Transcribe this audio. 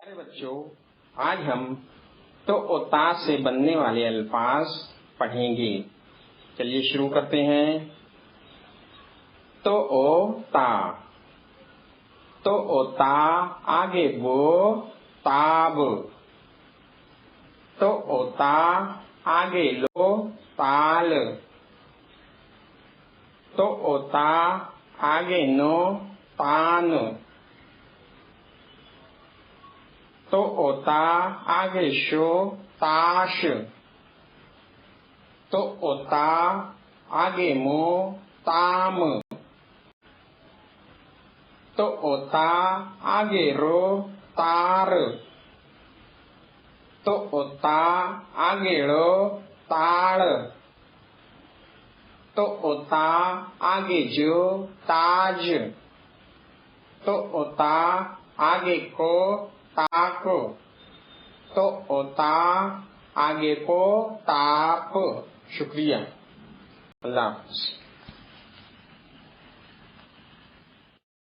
प्यारे बच्चों, आज हम तो और ता से बनने वाले अल्फाज पढ़ेंगे। चलिए शुरू करते हैं। तो ओ ता आगे बो ताब। तो ओ ता आगे लो ताल। तो ओ ता आगे नो तान। तो ओ ता आगे शो ताश। तो ओ ता आगे मो ताम। तो ओ ता आगे रो तार। तो ओ ता आगे लो ताड़। तो ओ ता आगे जो ताज। तो ओ ता आगे को ताक। तो ओ ता आगे को ताप। शुक्रिया। अल्लाह हाफ़िज़।